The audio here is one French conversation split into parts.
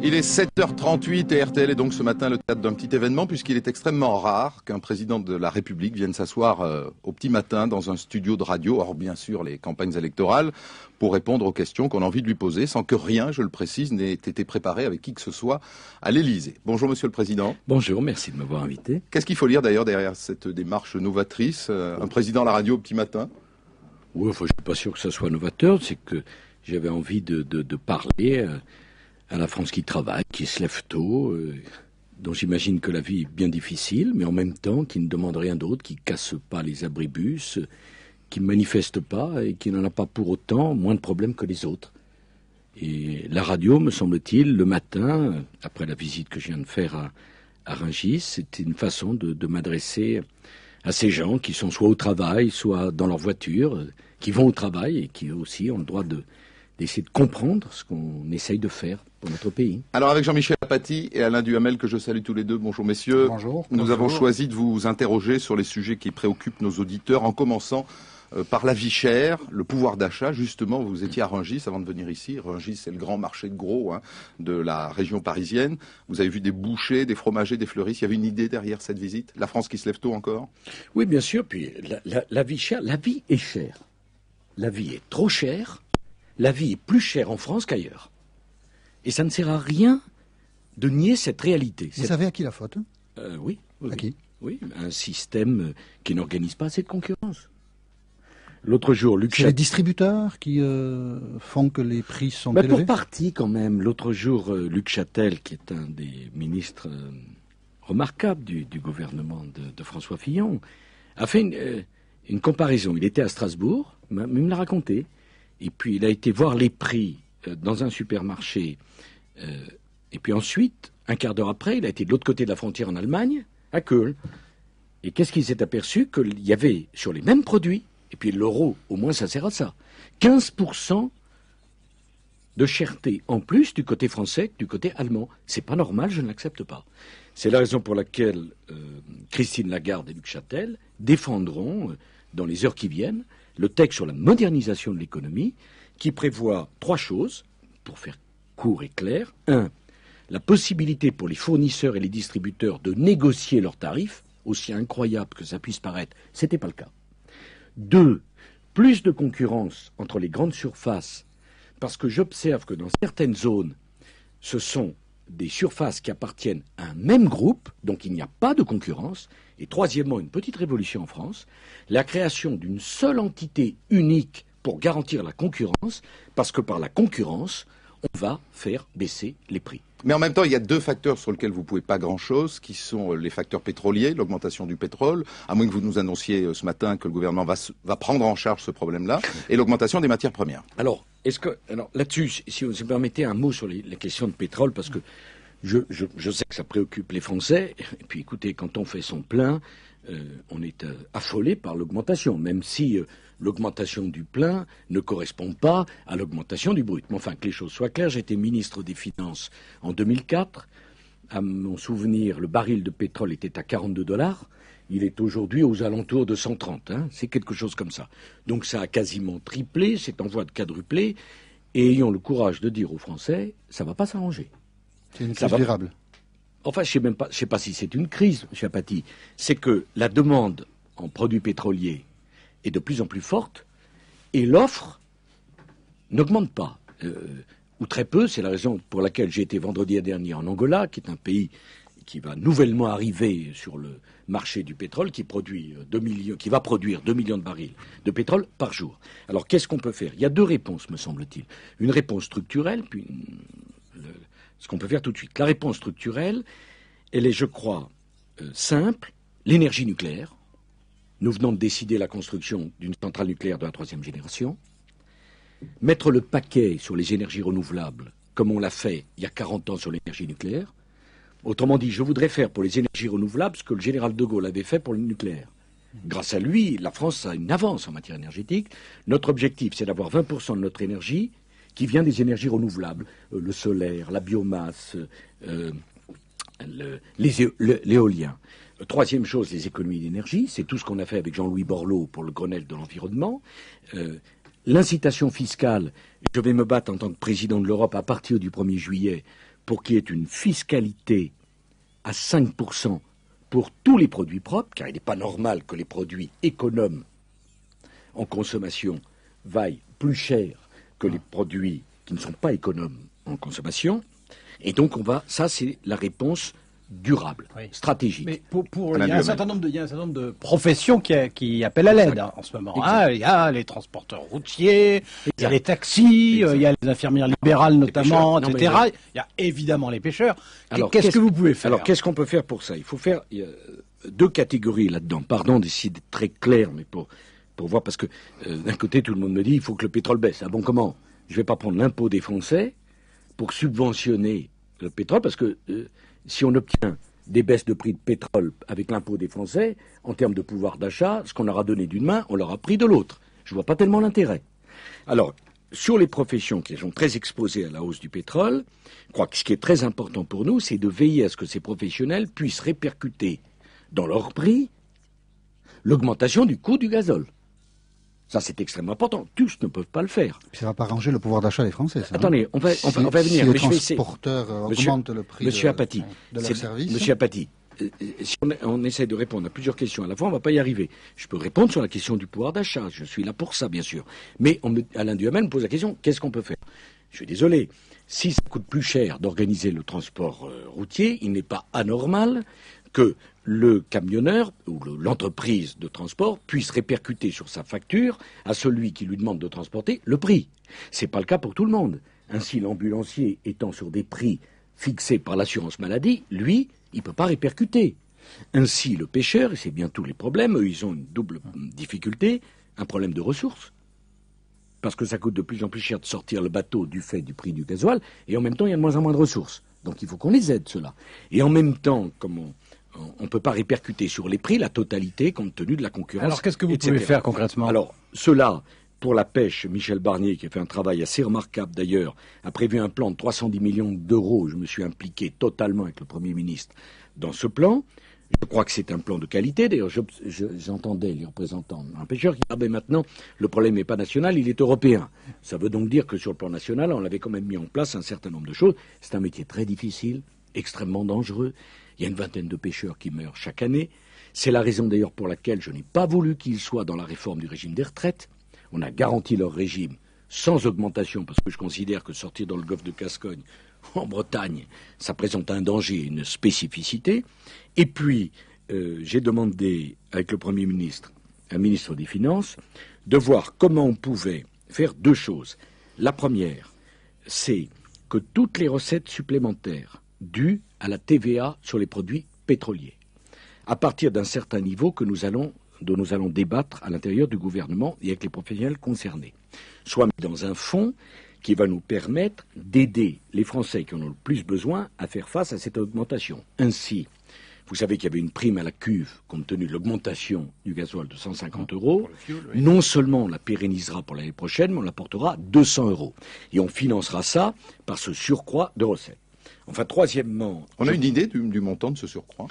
Il est 7h38 et RTL est donc ce matin le théâtre d'un petit événement puisqu'il est extrêmement rare qu'un président de la République vienne s'asseoir au petit matin dans un studio de radio, hors bien sûr les campagnes électorales, pour répondre aux questions qu'on a envie de lui poser sans que rien, je le précise, n'ait été préparé avec qui que ce soit à l'Élysée. Bonjour Monsieur le Président. Bonjour, merci de m'avoir invité. Qu'est-ce qu'il faut lire d'ailleurs derrière cette démarche novatrice, un président à la radio au petit matin? Oui, je ne suis pas sûr que ça soit novateur, c'est que j'avais envie de parler à la France qui travaille, qui se lève tôt, dont j'imagine que la vie est bien difficile, mais en même temps qui ne demande rien d'autre, qui ne casse pas les abribus, qui ne manifeste pas et qui n'en a pas pour autant moins de problèmes que les autres. Et la radio, me semble-t-il, le matin, après la visite que je viens de faire à Rungis, c'était une façon de m'adresser à ces gens qui sont soit au travail, soit dans leur voiture, qui vont au travail et qui aussi ont le droit d'essayer de comprendre ce qu'on essaye de faire pour notre pays. Alors avec Jean-Michel Apathy et Alain Duhamel, que je salue tous les deux, bonjour messieurs. Bonjour. Nous avons choisi de vous interroger sur les sujets qui préoccupent nos auditeurs, en commençant par la vie chère, le pouvoir d'achat. Justement, vous étiez à Rungis avant de venir ici. Rungis, c'est le grand marché de gros de la région parisienne. Vous avez vu des bouchers, des fromagers, des fleuristes. Il y avait une idée derrière cette visite? La France qui se lève tôt encore? Oui, bien sûr. Puis la vie chère, la vie est chère. La vie est trop chère. La vie est plus chère en France qu'ailleurs. Et ça ne sert à rien de nier cette réalité. Vous savez à qui la faute? Oui. À qui? Oui, un système qui n'organise pas assez de concurrence. L'autre jour, Luc C'est les distributeurs qui font que les prix sont élevés? Pour partie quand même. L'autre jour, Luc Châtel, qui est un des ministres remarquables du gouvernement de François Fillon, a fait une comparaison. Il était à Strasbourg, mais il me l'a raconté. Et puis il a été voir les prix dans un supermarché. Et puis ensuite, un quart d'heure après, il a été de l'autre côté de la frontière en Allemagne, à Köln. Et qu'est-ce qu'il s'est aperçu? Qu'il y avait sur les mêmes produits, et puis l'euro, au moins ça sert à ça, 15% de cherté en plus du côté français que du côté allemand. C'est pas normal, je ne l'accepte pas. C'est la raison pour laquelle Christine Lagarde et Luc Châtel défendront, dans les heures qui viennent, le texte sur la modernisation de l'économie, qui prévoit 3 choses, pour faire court et clair. 1, la possibilité pour les fournisseurs et les distributeurs de négocier leurs tarifs, aussi incroyable que ça puisse paraître, ce n'était pas le cas. 2, plus de concurrence entre les grandes surfaces, parce que j'observe que dans certaines zones, ce sont des surfaces qui appartiennent à un même groupe, donc il n'y a pas de concurrence. Et troisièmement, une petite révolution en France, la création d'une seule entité unique pour garantir la concurrence, parce que par la concurrence, on va faire baisser les prix. Mais en même temps, il y a 2 facteurs sur lesquels vous ne pouvez pas grand-chose, qui sont les facteurs pétroliers, l'augmentation du pétrole, à moins que vous nous annonciez ce matin que le gouvernement va prendre en charge ce problème-là, et l'augmentation des matières premières. Alors là-dessus, si vous me permettez un mot sur les questions de pétrole, parce que je sais que ça préoccupe les Français, et puis écoutez, quand on fait son plein, on est affolé par l'augmentation, même si l'augmentation du plein ne correspond pas à l'augmentation du brut. Mais enfin, que les choses soient claires, j'étais ministre des Finances en 2004. À mon souvenir, le baril de pétrole était à $42. Il est aujourd'hui aux alentours de 130. C'est quelque chose comme ça. Donc ça a quasiment triplé, c'est en voie de quadrupler. Et ayons le courage de dire aux Français, ça ne va pas s'arranger. C'est une crise durable. Enfin, je ne sais pas si c'est une crise, M. Apathy. C'est que la demande en produits pétroliers est de plus en plus forte et l'offre n'augmente pas. Ou très peu. C'est la raison pour laquelle j'ai été vendredi dernier en Angola, qui est un pays qui va nouvellement arriver sur le marché du pétrole, qui va produire 2 millions de barils de pétrole par jour. Alors, qu'est-ce qu'on peut faire? Il y a 2 réponses, me semble-t-il. Une réponse structurelle, puis ce qu'on peut faire tout de suite. La réponse structurelle, elle est, je crois, simple. L'énergie nucléaire. Nous venons de décider la construction d'une centrale nucléaire de la 3e génération. Mettre le paquet sur les énergies renouvelables, comme on l'a fait il y a 40 ans sur l'énergie nucléaire. Autrement dit, je voudrais faire pour les énergies renouvelables ce que le général de Gaulle avait fait pour le nucléaire. Grâce à lui, la France a une avance en matière énergétique. Notre objectif, c'est d'avoir 20% de notre énergie qui vient des énergies renouvelables. Le solaire, la biomasse, l'éolien. Troisième chose, les économies d'énergie. C'est tout ce qu'on a fait avec Jean-Louis Borloo pour le Grenelle de l'environnement. L'incitation fiscale, je vais me battre en tant que président de l'Europe à partir du 1er juillet pour qu'il y ait une fiscalité à 5% pour tous les produits propres, car il n'est pas normal que les produits économes en consommation vaillent plus cher que les produits qui ne sont pas économes en consommation. Et donc ça c'est la réponse durable, stratégique. Mais il y a un certain nombre de professions qui appellent à l'aide en ce moment. Il y a les transporteurs routiers, il y a les taxis, il y a les infirmières libérales notamment, etc. Il y a évidemment les pêcheurs. Alors, qu'est-ce que vous pouvez faire? Alors, qu'est-ce qu'on peut faire pour ça? Il y a deux catégories là-dedans. Pardon d'essayer d'être très clair, mais pour voir, parce que d'un côté, tout le monde me dit il faut que le pétrole baisse. Ah bon, comment? Je ne vais pas prendre l'impôt des Français pour subventionner le pétrole, parce que si on obtient des baisses de prix de pétrole avec l'impôt des Français, en termes de pouvoir d'achat, ce qu'on leur a donné d'une main, on leur a pris de l'autre. Je ne vois pas tellement l'intérêt. Alors, sur les professions qui sont très exposées à la hausse du pétrole, je crois que ce qui est très important pour nous, c'est de veiller à ce que ces professionnels puissent répercuter dans leur prix l'augmentation du coût du gazole. Ça, c'est extrêmement important. Tous ne peuvent pas le faire. Ça ne va pas ranger le pouvoir d'achat des Français, ça. Attendez, on va venir. Si les transporteurs augmentent le prix Monsieur Apathy, de leur service... Monsieur Apathy, si on essaie de répondre à plusieurs questions à la fois, on ne va pas y arriver. Je peux répondre sur la question du pouvoir d'achat. Je suis là pour ça, bien sûr. Mais Alain Duhamel me pose la question, qu'est-ce qu'on peut faire? Je suis désolé. Si ça coûte plus cher d'organiser le transport routier, il n'est pas anormal que le camionneur ou l'entreprise de transport puisse répercuter sur sa facture à celui qui lui demande de transporter le prix. Ce n'est pas le cas pour tout le monde. Ainsi, l'ambulancier étant sur des prix fixés par l'assurance maladie, lui, il ne peut pas répercuter. Ainsi, le pêcheur, et c'est bien tous les problèmes, eux, ils ont une double difficulté, un problème de ressources, parce que ça coûte de plus en plus cher de sortir le bateau du fait du prix du gasoil, et en même temps, il y a de moins en moins de ressources. Donc il faut qu'on les aide, ceux-là. Et en même temps, comme on ne peut pas répercuter sur les prix la totalité compte tenu de la concurrence. Alors qu'est-ce que vous pouvez faire concrètement? Alors cela, pour la pêche, Michel Barnier, qui a fait un travail assez remarquable d'ailleurs, a prévu un plan de 310 millions d'euros. Je me suis impliqué totalement avec le Premier ministre dans ce plan. Je crois que c'est un plan de qualité. D'ailleurs, j'entendais les représentants d'un pêcheur qui disaient maintenant, le problème n'est pas national, il est européen. Ça veut donc dire que sur le plan national, on avait quand même mis en place un certain nombre de choses. C'est un métier très difficile, extrêmement dangereux. Il y a une vingtaine de pêcheurs qui meurent chaque année. C'est la raison d'ailleurs pour laquelle je n'ai pas voulu qu'ils soient dans la réforme du régime des retraites. On a garanti leur régime sans augmentation, parce que je considère que sortir dans le golfe de Gascogne, en Bretagne, ça présente un danger, une spécificité. Et puis, j'ai demandé avec le Premier ministre, un ministre des Finances, de voir comment on pouvait faire deux choses. La première, c'est que toutes les recettes supplémentaires dues à la TVA sur les produits pétroliers, à partir d'un certain niveau dont nous allons débattre à l'intérieur du gouvernement et avec les professionnels concernés, soient mis dans un fonds qui va nous permettre d'aider les Français qui en ont le plus besoin à faire face à cette augmentation. Ainsi, vous savez qu'il y avait une prime à la cuve compte tenu de l'augmentation du gasoil de 150 €. Non seulement on la pérennisera pour l'année prochaine, mais on la portera à 200 €. Et on financera ça par ce surcroît de recettes. Enfin, troisièmement... On a une idée du montant de ce surcroît?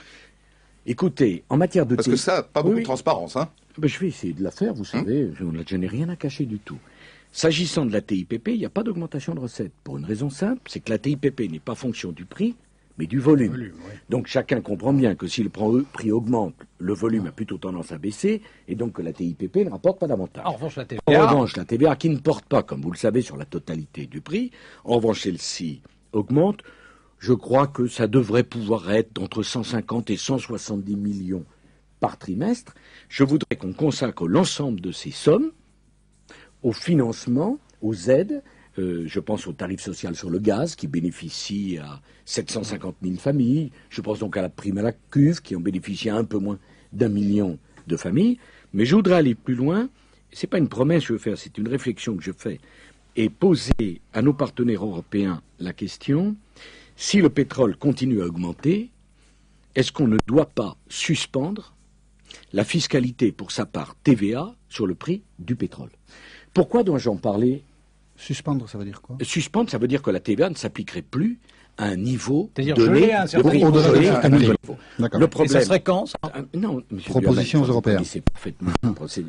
Écoutez, en matière de... Parce que ça, pas beaucoup de transparence, hein? Ben, je vais essayer de la faire, vous savez, je n'ai rien à cacher du tout. S'agissant de la TIPP, il n'y a pas d'augmentation de recettes. Pour une raison simple, c'est que la TIPP n'est pas fonction du prix, mais du volume. Donc chacun comprend bien que si le prix augmente, le volume a plutôt tendance à baisser, et donc que la TIPP ne rapporte pas davantage. En revanche, la TVA... En revanche, la TVA qui ne porte pas, comme vous le savez, sur la totalité du prix, en revanche, celle-ci augmente. Je crois que ça devrait pouvoir être entre 150 et 170 millions par trimestre. Je voudrais qu'on consacre l'ensemble de ces sommes au financement, aux aides. Je pense au tarif social sur le gaz qui bénéficie à 750 000 familles. Je pense donc à la prime à la cuve qui en bénéficie à un peu moins d'1 million de familles. Mais je voudrais aller plus loin. Ce n'est pas une promesse que je veux faire, c'est une réflexion que je fais. Et poser à nos partenaires européens la question, si le pétrole continue à augmenter, est-ce qu'on ne doit pas suspendre la fiscalité pour sa part TVA sur le prix du pétrole? Pourquoi dois-je en parler? Suspendre, ça veut dire quoi? Suspendre, ça veut dire que la TVA ne s'appliquerait plus à un niveau C'est-à-dire donné geler un certain prix. D'accord. Le problème, et ça serait quand, ça? Non, monsieur Propositions Duhamel, européennes. C'est parfaitement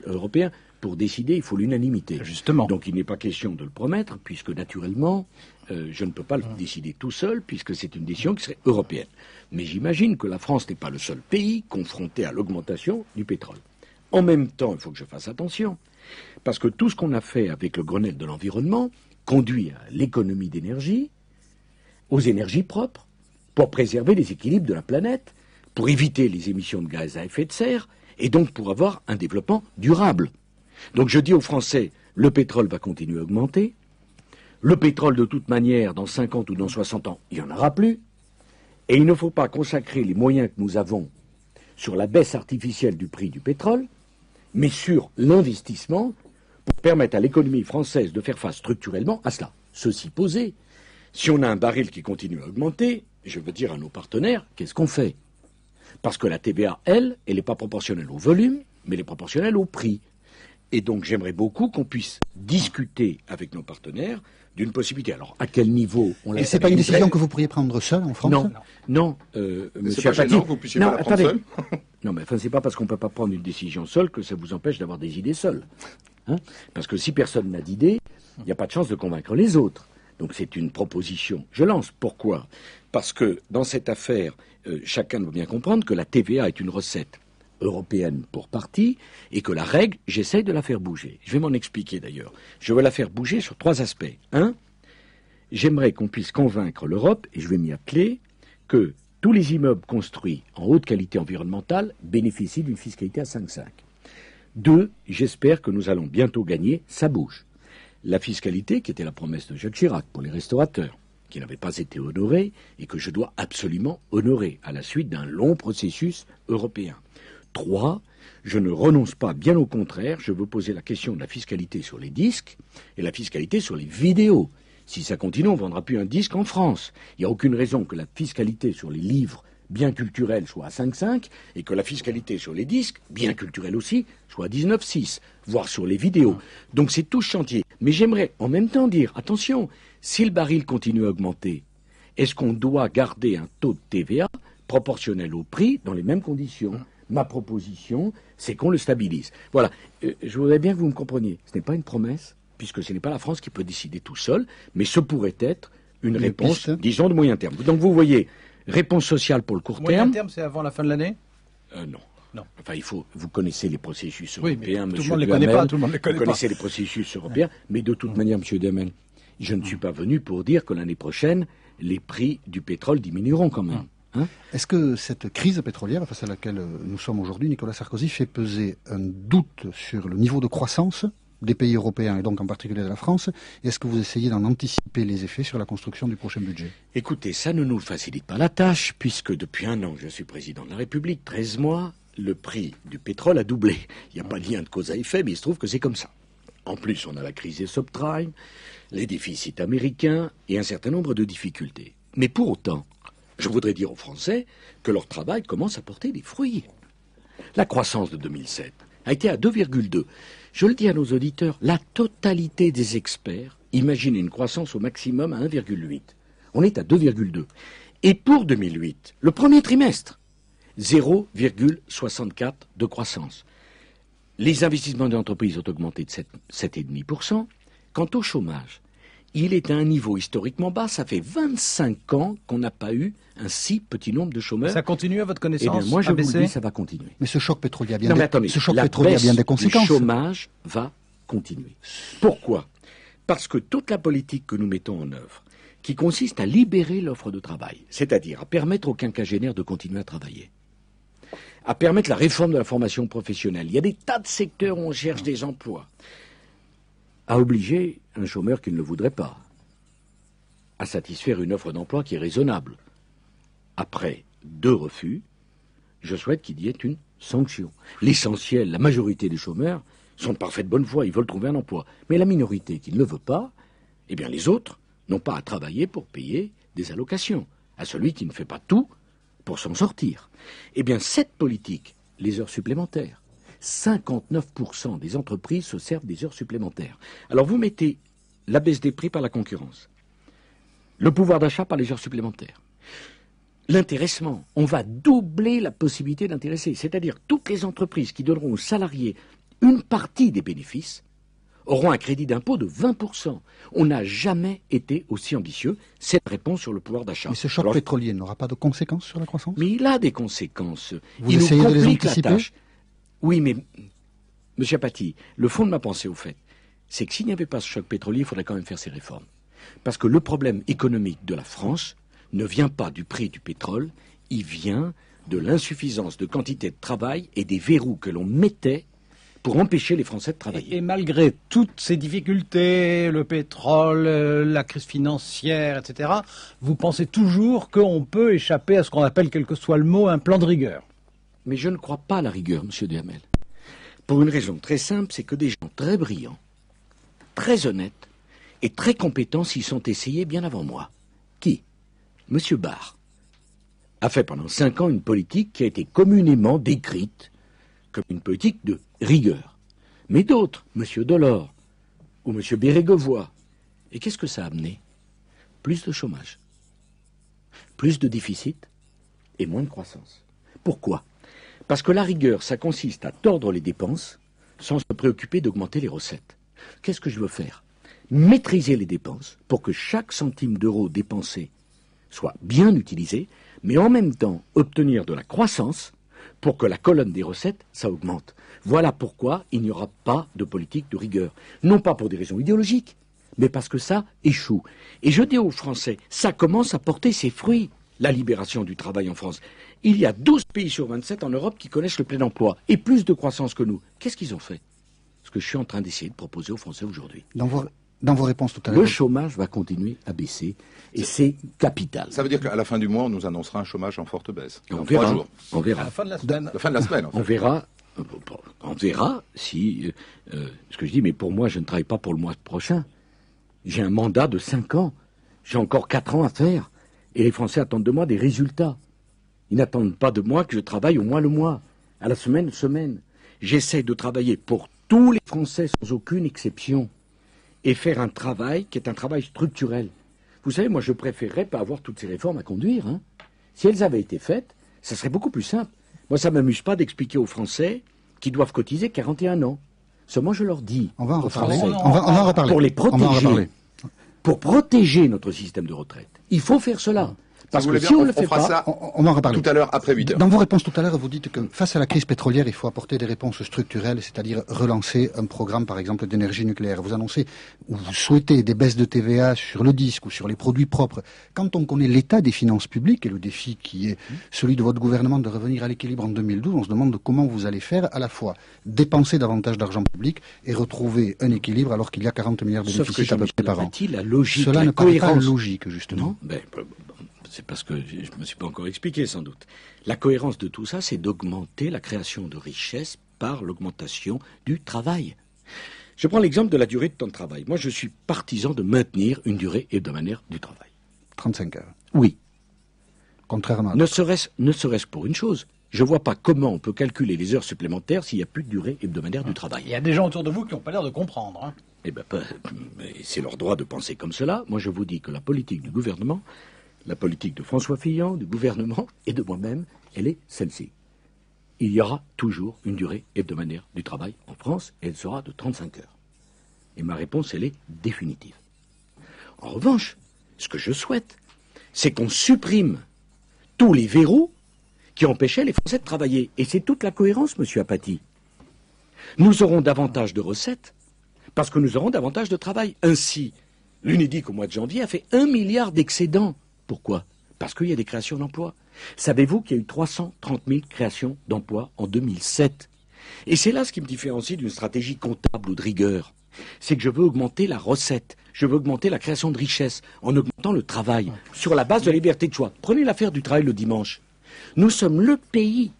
européen. Pour décider, il faut l'unanimité. Justement. Donc il n'est pas question de le promettre, puisque naturellement, je ne peux pas le décider tout seul, puisque c'est une décision qui serait européenne. Mais j'imagine que la France n'est pas le seul pays confronté à l'augmentation du pétrole. En même temps, il faut que je fasse attention, parce que tout ce qu'on a fait avec le Grenelle de l'environnement conduit à l'économie d'énergie, aux énergies propres, pour préserver les équilibres de la planète, pour éviter les émissions de gaz à effet de serre, et donc pour avoir un développement durable. Donc je dis aux Français, le pétrole va continuer à augmenter. Le pétrole, de toute manière, dans 50 ou dans 60 ans, il n'y en aura plus. Et il ne faut pas consacrer les moyens que nous avons sur la baisse artificielle du prix du pétrole, mais sur l'investissement pour permettre à l'économie française de faire face structurellement à cela. Ceci posé, si on a un baril qui continue à augmenter, je veux dire à nos partenaires, qu'est-ce qu'on fait? Parce que la TVA, elle n'est pas proportionnelle au volume, mais elle est proportionnelle au prix. Et donc j'aimerais beaucoup qu'on puisse discuter avec nos partenaires d'une possibilité. Alors à quel niveau on l'a... Et c'est pas une décision que vous pourriez prendre seul en France? Non, monsieur Apathy. Que vous puissiez pas la prendre seul. Non, mais enfin, c'est pas parce qu'on peut pas prendre une décision seule que ça vous empêche d'avoir des idées seules. Hein? Parce que si personne n'a d'idée, il n'y a pas de chance de convaincre les autres. Donc c'est une proposition. Je lance. Pourquoi? Parce que dans cette affaire, chacun doit bien comprendre que la TVA est une recette européenne pour partie, et que la règle, j'essaye de la faire bouger. Je vais m'en expliquer d'ailleurs. Je veux la faire bouger sur 3 aspects. 1, j'aimerais qu'on puisse convaincre l'Europe, et je vais m'y atteler, que tous les immeubles construits en haute qualité environnementale bénéficient d'une fiscalité à 5,5. 2, j'espère que nous allons bientôt gagner, ça bouge, la fiscalité qui était la promesse de Jacques Chirac pour les restaurateurs, qui n'avait pas été honorée et que je dois absolument honorer à la suite d'un long processus européen. 3, je ne renonce pas, bien au contraire, je veux poser la question de la fiscalité sur les disques et la fiscalité sur les vidéos. Si ça continue, on ne vendra plus un disque en France. Il n'y a aucune raison que la fiscalité sur les livres bien culturels soit à 5,5 et que la fiscalité sur les disques, bien culturels aussi, soit à 19,6, voire sur les vidéos. Donc c'est tout chantier. Mais j'aimerais en même temps dire, attention, si le baril continue à augmenter, est-ce qu'on doit garder un taux de TVA proportionnel au prix dans les mêmes conditions? Ma proposition, c'est qu'on le stabilise. Voilà. Je voudrais bien que vous me compreniez. Ce n'est pas une promesse, puisque ce n'est pas la France qui peut décider tout seul, mais ce pourrait être une réponse, disons, de moyen terme. Donc vous voyez, réponse sociale pour le court terme. Moyen terme, c'est avant la fin de l'année? Non. Enfin, vous connaissez les processus tout européens, monsieur le monde ne les connaît pas, tout le monde les connaît pas. Vous connaissez les processus européens, mais de toute manière, monsieur Duhamel, je ne suis pas venu pour dire que l'année prochaine, les prix du pétrole diminueront quand même. Est-ce que cette crise pétrolière face à laquelle nous sommes aujourd'hui, Nicolas Sarkozy, fait peser un doute sur le niveau de croissance des pays européens et donc en particulier de la France? Et est-ce que vous essayez d'en anticiper les effets sur la construction du prochain budget? Écoutez, ça ne nous facilite pas la tâche, puisque depuis 1 an, je suis président de la République, 13 mois, le prix du pétrole a doublé. Il n'y a pas de lien de cause à effet, mais il se trouve que c'est comme ça. En plus, on a la crise des subprimes, les déficits américains et un certain nombre de difficultés. Mais pour autant, je voudrais dire aux Français que leur travail commence à porter des fruits. La croissance de 2007 a été à 2,2. Je le dis à nos auditeurs, la totalité des experts imagine une croissance au maximum à 1,8. On est à 2,2. Et pour 2008, le premier trimestre, 0,64 de croissance. Les investissements des entreprises ont augmenté de 7,5%. Quant au chômage, il est à un niveau historiquement bas. Ça fait 25 ans qu'on n'a pas eu un si petit nombre de chômeurs. Ça continue à votre connaissance? Eh bien, moi, je vous le dis, ça va continuer. Mais ce choc pétrolier a bien, des conséquences. Le chômage va continuer. Pourquoi? Parce que toute la politique que nous mettons en œuvre, qui consiste à libérer l'offre de travail, c'est-à-dire à permettre aux quinquagénaires de continuer à travailler, à permettre la réforme de la formation professionnelle. Il y a des tas de secteurs où on cherche des emplois. À obliger un chômeur qui ne le voudrait pas à satisfaire une offre d'emploi qui est raisonnable. Après 2 refus, je souhaite qu'il y ait une sanction. L'essentiel, la majorité des chômeurs sont de parfaite bonne foi, ils veulent trouver un emploi. Mais la minorité qui ne le veut pas, eh bien les autres n'ont pas à travailler pour payer des allocations à celui qui ne fait pas tout pour s'en sortir. Eh bien cette politique, les heures supplémentaires, 59% des entreprises se servent des heures supplémentaires. Alors vous mettez la baisse des prix par la concurrence, le pouvoir d'achat par les heures supplémentaires, l'intéressement. On va doubler la possibilité d'intéresser, c'est-à-dire toutes les entreprises qui donneront aux salariés une partie des bénéfices auront un crédit d'impôt de 20%. On n'a jamais été aussi ambitieux. C'est la réponse sur le pouvoir d'achat. Mais ce choc pétrolier n'aura pas de conséquences sur la croissance? Mais il a des conséquences. Vous il essayez nous de les complique la anticiper? tâche. Oui, mais, Monsieur Apathy, le fond de ma pensée, au fait, c'est que s'il n'y avait pas ce choc pétrolier, il faudrait quand même faire ces réformes. Parce que le problème économique de la France ne vient pas du prix du pétrole, il vient de l'insuffisance de quantité de travail et des verrous que l'on mettait pour empêcher les Français de travailler. Et malgré toutes ces difficultés, le pétrole, la crise financière, etc., vous pensez toujours qu'on peut échapper à ce qu'on appelle, quel que soit le mot, un plan de rigueur? Mais je ne crois pas à la rigueur, Monsieur Duhamel. Pour une raison très simple, c'est que des gens très brillants, très honnêtes et très compétents s'y sont essayés bien avant moi. Qui? Monsieur Barre a fait pendant 5 ans une politique qui a été communément décrite comme une politique de rigueur. Mais d'autres, Monsieur Delors ou Monsieur Bérégovoy, et qu'est-ce que ça a amené? Plus de chômage, plus de déficit et moins de croissance. Pourquoi? Parce que la rigueur, ça consiste à tordre les dépenses sans se préoccuper d'augmenter les recettes. Qu'est-ce que je veux faire? Maîtriser les dépenses pour que chaque centime d'euro dépensé soit bien utilisé, mais en même temps obtenir de la croissance pour que la colonne des recettes, ça augmente. Voilà pourquoi il n'y aura pas de politique de rigueur. Non pas pour des raisons idéologiques, mais parce que ça échoue. Et je dis aux Français, ça commence à porter ses fruits, la libération du travail en France. Il y a 12 pays sur 27 en Europe qui connaissent le plein emploi et plus de croissance que nous. Qu'est-ce qu'ils ont fait? Ce que je suis en train d'essayer de proposer aux Français aujourd'hui. Dans vos réponses tout à l'heure. Le chômage va continuer à baisser et c'est capital. Ça veut dire qu'à la fin du mois, on nous annoncera un chômage en forte baisse. On Dans verra. 3 jours. On verra. À la fin de la semaine. La fin de la semaine, en fait. On verra si ce que je dis, mais pour moi, je ne travaille pas pour le mois prochain. J'ai un mandat de 5 ans. J'ai encore 4 ans à faire. Et les Français attendent de moi des résultats. Ils n'attendent pas de moi que je travaille au moins le mois, à la semaine. J'essaie de travailler pour tous les Français sans aucune exception et faire un travail qui est un travail structurel. Vous savez, moi, je préférerais pas avoir toutes ces réformes à conduire. Hein. Si elles avaient été faites, ça serait beaucoup plus simple. Moi, ça ne m'amuse pas d'expliquer aux Français qu'ils doivent cotiser 41 ans. Seulement, je leur dis On va en aux reparler. Français, On va en reparler. pour les On va en protéger, reparler. pour protéger notre système de retraite, il faut faire cela. Parce vous que voulez si bien, on ne le fait fera pas, ça On va en reparler. tout à l'heure, après 8 heures. Dans vos réponses tout à l'heure, vous dites que face à la crise pétrolière, il faut apporter des réponses structurelles, c'est-à-dire relancer un programme, par exemple, d'énergie nucléaire. Vous annoncez ou vous souhaitez des baisses de TVA sur le disque ou sur les produits propres. Quand on connaît l'état des finances publiques et le défi qui est celui de votre gouvernement de revenir à l'équilibre en 2012, on se demande comment vous allez faire à la fois dépenser davantage d'argent public et retrouver un équilibre alors qu'il y a 40 milliards de sauf que déficit à peu près Jean-Michel par an. Apathy, la logique, Cela la ne paraît pas cohérence, logique, justement. non, c'est parce que je ne me suis pas encore expliqué, sans doute. La cohérence de tout ça, c'est d'augmenter la création de richesse par l'augmentation du travail. Je prends l'exemple de la durée de temps de travail. Moi, je suis partisan de maintenir une durée hebdomadaire du travail. 35 heures. Oui. Contrairement à Ne serait-ce pour une chose. Je ne vois pas comment on peut calculer les heures supplémentaires s'il n'y a plus de durée hebdomadaire du travail. Il y a des gens autour de vous qui n'ont pas l'air de comprendre. Hein. Eh bien, c'est leur droit de penser comme cela. Moi, je vous dis que la politique du gouvernement, la politique de François Fillon, du gouvernement et de moi-même, elle est celle-ci. Il y aura toujours une durée hebdomadaire du travail en France et elle sera de 35 heures. Et ma réponse, elle est définitive. En revanche, ce que je souhaite, c'est qu'on supprime tous les verrous qui empêchaient les Français de travailler. Et c'est toute la cohérence, monsieur Apathy. Nous aurons davantage de recettes parce que nous aurons davantage de travail. Ainsi, l'Unédic, au mois de janvier, a fait 1 milliard d'excédents. Pourquoi? Parce qu'il y a des créations d'emplois. Savez-vous qu'il y a eu 330 000 créations d'emplois en 2007? Et c'est là ce qui me différencie d'une stratégie comptable ou de rigueur. C'est que je veux augmenter la recette, je veux augmenter la création de richesse en augmentant le travail, sur la base de la liberté de choix. Prenez l'affaire du travail le dimanche. Nous sommes le pays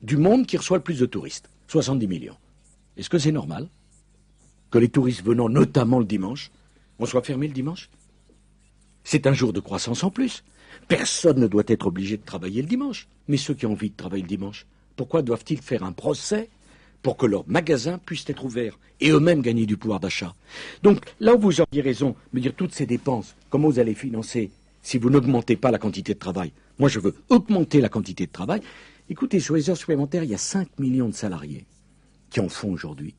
du monde qui reçoit le plus de touristes, 70 millions. Est-ce que c'est normal que les touristes venant notamment le dimanche, on soit fermé le dimanche? C'est un jour de croissance en plus. Personne ne doit être obligé de travailler le dimanche. Mais ceux qui ont envie de travailler le dimanche, pourquoi doivent-ils faire un procès pour que leurs magasins puissent être ouverts et eux-mêmes gagner du pouvoir d'achat? Donc là où vous auriez raison, me dire toutes ces dépenses, comment vous allez financer si vous n'augmentez pas la quantité de travail? Moi, je veux augmenter la quantité de travail. Écoutez, sur les heures supplémentaires, il y a 5 millions de salariés qui en font aujourd'hui.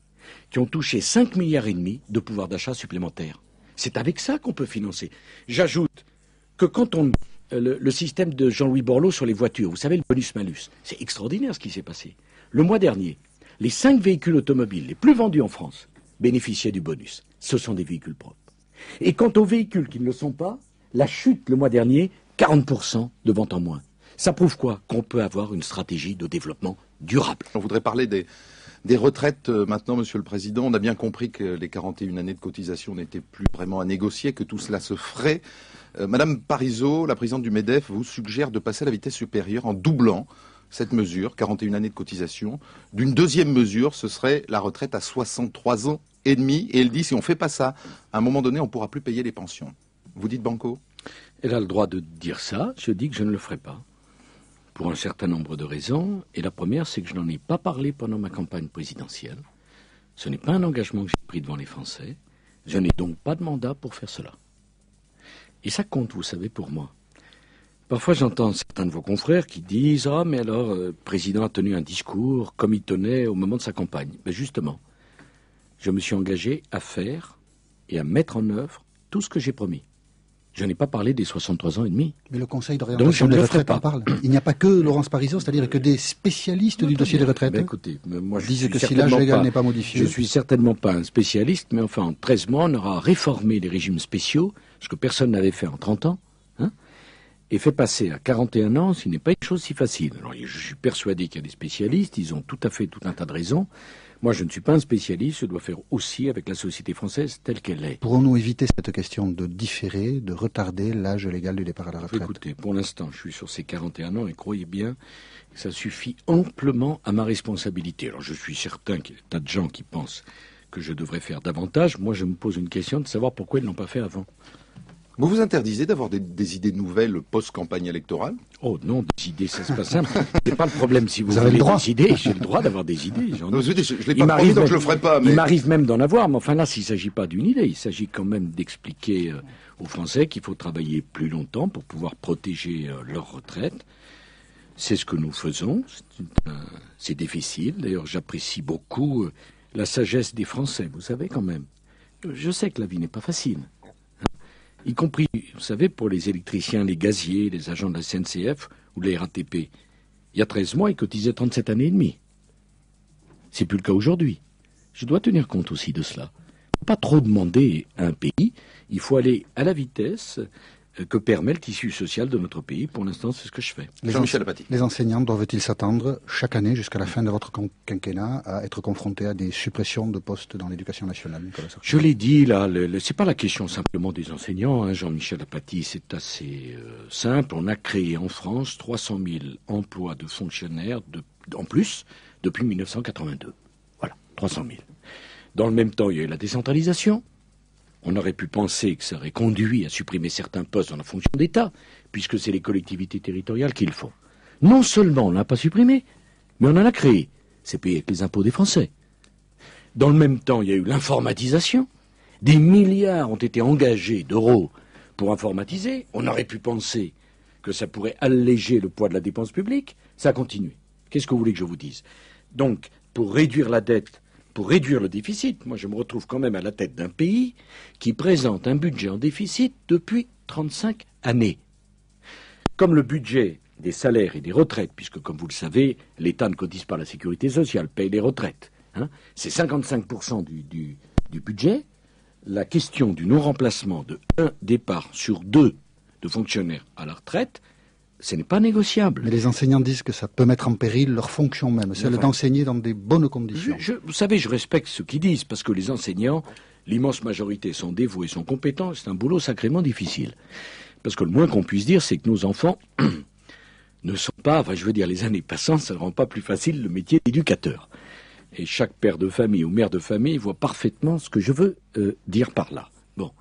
qui ont touché 5,5 milliards de pouvoir d'achat supplémentaire. C'est avec ça qu'on peut financer. J'ajoute que quand on... Le système de Jean-Louis Borloo sur les voitures, vous savez, le bonus-malus, c'est extraordinaire ce qui s'est passé. Le mois dernier, les 5 véhicules automobiles les plus vendus en France bénéficiaient du bonus. Ce sont des véhicules propres. Et quant aux véhicules qui ne le sont pas, la chute le mois dernier, 40% de ventes en moins. Ça prouve quoi? Qu'on peut avoir une stratégie de développement durable. On voudrait parler des retraites maintenant, Monsieur le Président. On a bien compris que les 41 années de cotisation n'étaient plus vraiment à négocier, que tout cela se ferait. Madame Parisot, la présidente du MEDEF, vous suggère de passer à la vitesse supérieure en doublant cette mesure, 41 années de cotisation, d'une deuxième mesure, ce serait la retraite à 63 ans et demi. Et elle dit, si on ne fait pas ça, à un moment donné, on ne pourra plus payer les pensions. Vous dites banco? Elle a le droit de dire ça. Je dis que je ne le ferai pas. Pour un certain nombre de raisons. Et la première, c'est que je n'en ai pas parlé pendant ma campagne présidentielle. Ce n'est pas un engagement que j'ai pris devant les Français. Je n'ai donc pas de mandat pour faire cela. Et ça compte, vous savez, pour moi. Parfois, j'entends certains de vos confrères qui disent « Ah, mais alors, le président a tenu un discours comme il tenait au moment de sa campagne. » Ben justement, je me suis engagé à faire et à mettre en œuvre tout ce que j'ai promis. Je n'ai pas parlé des 63 ans et demi. Mais le Conseil d'orientation des retraites en parle. Il n'y a pas que Laurence Parisot, c'est-à-dire que des spécialistes du dossier des retraites. Ben écoutez, moi, je disent suis que si l'âge légal n'est pas modifié. Je suis certainement pas un spécialiste, mais enfin, en 13 mois, on aura réformé les régimes spéciaux, ce que personne n'avait fait en 30 ans, hein, et fait passer à 41 ans, ce n'est pas une chose si facile. Alors, je suis persuadé qu'il y a des spécialistes, ils ont tout à fait tout un tas de raisons. Moi, je ne suis pas un spécialiste, je dois faire aussi avec la société française telle qu'elle est. Pourrons-nous éviter cette question de différer, de retarder l'âge légal du départ à la retraite? Écoutez, pour l'instant, je suis sur ces 41 ans et croyez bien que ça suffit amplement à ma responsabilité. Alors, je suis certain qu'il y a des tas de gens qui pensent que je devrais faire davantage. Moi, je me pose une question de savoir pourquoi ils ne l'ont pas fait avant. Vous vous interdisez d'avoir des idées nouvelles post-campagne électorale? Oh non, des idées, ça c'est pas simple. C'est pas le problème si vous avez voulez le droit. des idées. J'ai le droit d'avoir des idées. Non, je l'ai pas promis, donc je le ferai pas. Mais... Il m'arrive même d'en avoir, mais enfin là, s'il ne s'agit pas d'une idée, il s'agit quand même d'expliquer aux Français qu'il faut travailler plus longtemps pour pouvoir protéger leur retraite. C'est ce que nous faisons. C'est difficile. D'ailleurs, j'apprécie beaucoup la sagesse des Français, vous savez quand même. Je sais que la vie n'est pas facile. Y compris, vous savez, pour les électriciens, les gaziers, les agents de la SNCF ou de la RATP. Il y a 13 mois, ils cotisaient 37 années et demie. C'est plus le cas aujourd'hui. Je dois tenir compte aussi de cela. Pas trop demander à un pays, il faut aller à la vitesse que permet le tissu social de notre pays. Pour l'instant, c'est ce que je fais. Jean-Michel Apathy. Les enseignants doivent-ils s'attendre chaque année jusqu'à la fin de votre quinquennat à être confrontés à des suppressions de postes dans l'éducation nationale, Nicolas Sarkozy? Je l'ai dit, là, c'est pas la question simplement des enseignants, hein, Jean-Michel Apathy, c'est assez simple. On a créé en France 300 000 emplois de fonctionnaires en plus depuis 1982. Voilà, 300 000. Dans le même temps, il y a eu la décentralisation. On aurait pu penser que ça aurait conduit à supprimer certains postes dans la fonction d'État, puisque c'est les collectivités territoriales qui le font. Non seulement on ne l'a pas supprimé, mais on en a créé. C'est payé avec les impôts des Français. Dans le même temps, il y a eu l'informatisation. Des milliards ont été engagés d'euros pour informatiser. On aurait pu penser que ça pourrait alléger le poids de la dépense publique. Ça a continué. Qu'est-ce que vous voulez que je vous dise? Donc, pour réduire la dette, pour réduire le déficit, moi je me retrouve quand même à la tête d'un pays qui présente un budget en déficit depuis 35 années. Comme le budget des salaires et des retraites, puisque comme vous le savez, l'État ne cotise pas la sécurité sociale, paye les retraites. Hein, c'est 55% du budget. La question du non-remplacement de 1 départ sur 2 de fonctionnaires à la retraite, ce n'est pas négociable. Mais les enseignants disent que ça peut mettre en péril leur fonction même, celle d'enseigner dans des bonnes conditions. Vous savez, je respecte ce qu'ils disent, parce que les enseignants, l'immense majorité sont dévoués, sont compétents, c'est un boulot sacrément difficile. Parce que le moins qu'on puisse dire, c'est que nos enfants ne sont pas, enfin je veux dire, les années passant, ça ne rend pas plus facile le métier d'éducateur. Et chaque père de famille ou mère de famille voit parfaitement ce que je veux dire par là. Bon.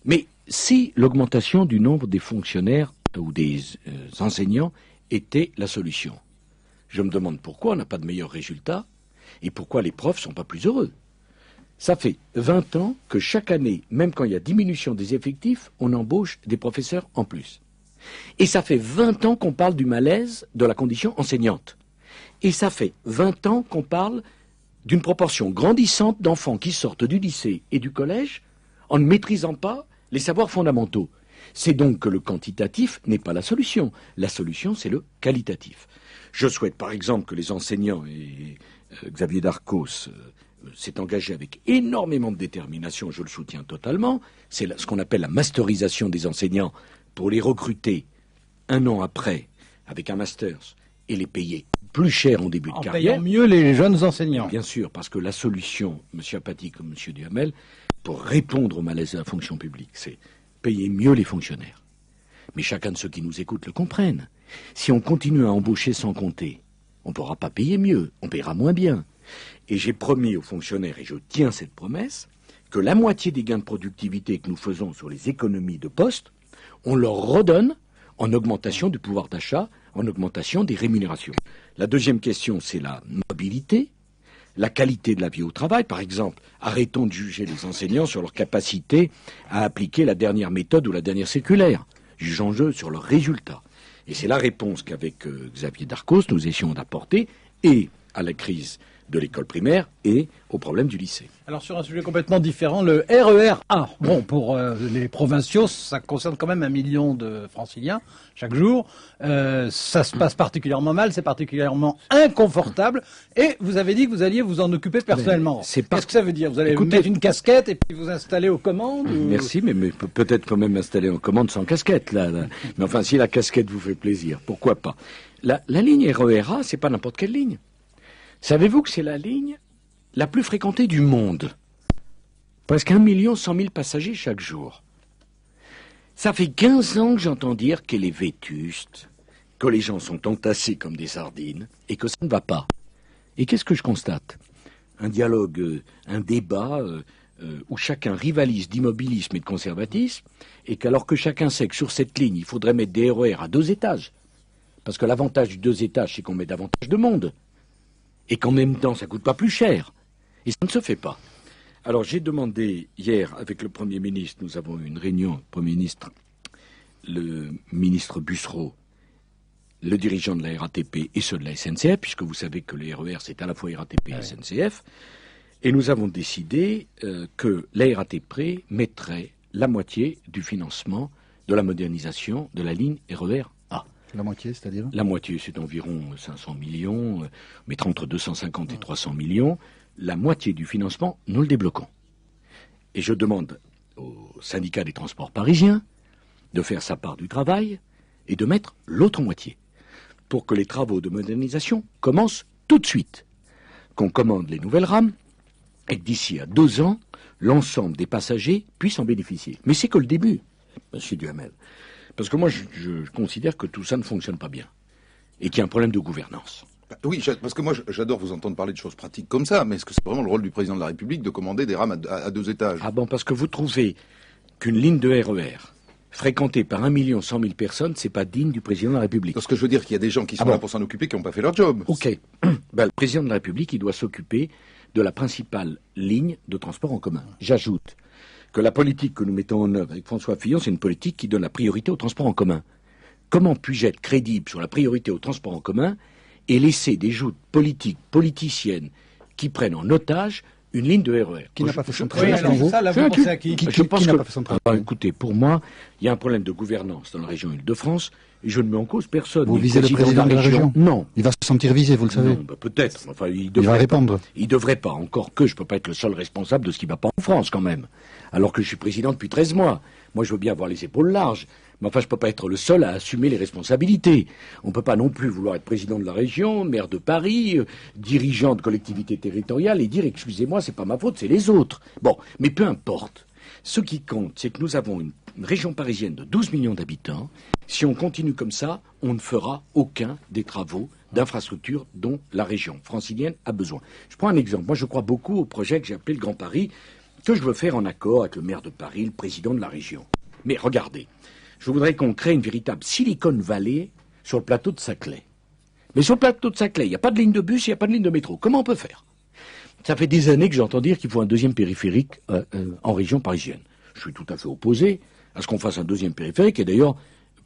Mais si l'augmentation du nombre des fonctionnaires ou des enseignants était la solution. Je me demande pourquoi on n'a pas de meilleurs résultats et pourquoi les profs ne sont pas plus heureux. Ça fait 20 ans que chaque année, même quand il y a diminution des effectifs, on embauche des professeurs en plus. Et ça fait 20 ans qu'on parle du malaise de la condition enseignante. Et ça fait 20 ans qu'on parle d'une proportion grandissante d'enfants qui sortent du lycée et du collège en ne maîtrisant pas les savoirs fondamentaux. C'est donc que le quantitatif n'est pas la solution. La solution, c'est le qualitatif. Je souhaite par exemple que les enseignants, et Xavier Darcos s'est engagé avec énormément de détermination, je le soutiens totalement, c'est ce qu'on appelle la masterisation des enseignants, pour les recruter un an après avec un master et les payer plus cher en début de carrière. En payant mieux les jeunes enseignants. Bien sûr, parce que la solution, M. Apathy comme M. Duhamel, pour répondre au malaise de la fonction publique, c'est payer mieux les fonctionnaires. Mais chacun de ceux qui nous écoutent le comprennent. Si on continue à embaucher sans compter, on ne pourra pas payer mieux, on paiera moins bien. Et j'ai promis aux fonctionnaires, et je tiens cette promesse, que la moitié des gains de productivité que nous faisons sur les économies de poste, on leur redonne en augmentation du pouvoir d'achat, en augmentation des rémunérations. La deuxième question, c'est la mobilité, la qualité de la vie au travail. Par exemple, arrêtons de juger les enseignants sur leur capacité à appliquer la dernière méthode ou la dernière circulaire. Jugeons-le sur leurs résultats. Et c'est la réponse qu'avec Xavier Darcos, nous essayons d'apporter, et à la crise de l'école primaire et au problème du lycée. Alors sur un sujet complètement différent, le RER A. Bon, pour les provinciaux, ça concerne quand même 1 million de franciliens chaque jour. Ça se passe particulièrement mal, c'est particulièrement inconfortable. Et vous avez dit que vous alliez vous en occuper personnellement. Qu'est-ce que ça veut dire? Vous allez mettre une casquette et puis vous installer aux commandes Merci, mais peut-être quand même installer en commande sans casquette. Là. Mais enfin, si la casquette vous fait plaisir, pourquoi pas? La ligne RER A, c'est pas n'importe quelle ligne. Savez-vous que c'est la ligne la plus fréquentée du monde? Presque 1 100 000 passagers chaque jour. Ça fait 15 ans que j'entends dire qu'elle est vétuste, que les gens sont entassés comme des sardines et que ça ne va pas. Et qu'est-ce que je constate? Un dialogue, un débat où chacun rivalise d'immobilisme et de conservatisme, et qu'alors que chacun sait que sur cette ligne, il faudrait mettre des RER à 2 étages, parce que l'avantage du 2 étages, c'est qu'on met davantage de monde. Et qu'en même temps, ça ne coûte pas plus cher. Et ça ne se fait pas. Alors, j'ai demandé hier, avec le Premier ministre, nous avons eu une réunion, le Premier ministre, le ministre Bussereau, le dirigeant de la RATP et ceux de la SNCF, puisque vous savez que le RER, c'est à la fois RATP et SNCF, et nous avons décidé que la RATP mettrait la moitié du financement de la modernisation de la ligne RER A. La moitié, c'est-à-dire? La moitié, c'est environ 500 millions, mettre entre 250 et 300 millions. La moitié du financement, nous le débloquons. Et je demande au syndicat des transports parisiens de faire sa part du travail et de mettre l'autre moitié pour que les travaux de modernisation commencent tout de suite. Qu'on commande les nouvelles rames et que d'ici à 2 ans, l'ensemble des passagers puissent en bénéficier. Mais c'est que le début, monsieur Duhamel. Parce que moi, je considère que tout ça ne fonctionne pas bien. Et qu'il y a un problème de gouvernance. Oui, parce que moi, j'adore vous entendre parler de choses pratiques comme ça, mais est-ce que c'est vraiment le rôle du président de la République de commander des rames à 2 étages? Ah bon, parce que vous trouvez qu'une ligne de RER fréquentée par 1 100 000 personnes, c'est pas digne du président de la République. Parce que je veux dire qu'il y a des gens qui sont là pour s'en occuper, qui n'ont pas fait leur job. Ok. Le président de la République, il doit s'occuper de la principale ligne de transport en commun. J'ajoute que la politique que nous mettons en œuvre avec François Fillon, c'est une politique qui donne la priorité au transport en commun. Comment puis-je être crédible sur la priorité au transport en commun et laisser des joutes politiques, politiciennes, qui prennent en otage une ligne de RER? Qui n'a pas fait son travail? Je pense que, écoutez, pour moi, il y a un problème de gouvernance dans la région Île-de-France, et je ne mets en cause personne. Vous visez le président de la région? Non. Il va se sentir visé, vous le savez? Non, peut-être. Enfin, il va répondre. Il devrait pas. Encore que je peux pas être le seul responsable de ce qui va pas en France, quand même. Alors que je suis président depuis 13 mois. Moi, je veux bien avoir les épaules larges. Mais enfin, je ne peux pas être le seul à assumer les responsabilités. On ne peut pas non plus vouloir être président de la région, maire de Paris, dirigeant de collectivité territoriale et dire, excusez-moi, c'est pas ma faute, c'est les autres. Bon, mais peu importe. Ce qui compte, c'est que nous avons une région parisienne de 12 millions d'habitants. Si on continue comme ça, on ne fera aucun des travaux d'infrastructure dont la région francilienne a besoin. Je prends un exemple. Moi, je crois beaucoup au projet que j'ai appelé le Grand Paris, que je veux faire en accord avec le maire de Paris, le président de la région. Mais regardez. Je voudrais qu'on crée une véritable Silicon Valley sur le plateau de Saclay. Mais sur le plateau de Saclay, il n'y a pas de ligne de bus, il n'y a pas de ligne de métro. Comment on peut faire? Ça fait des années que j'entends dire qu'il faut un 2e périphérique en région parisienne. Je suis tout à fait opposé à ce qu'on fasse un 2e périphérique. Et d'ailleurs,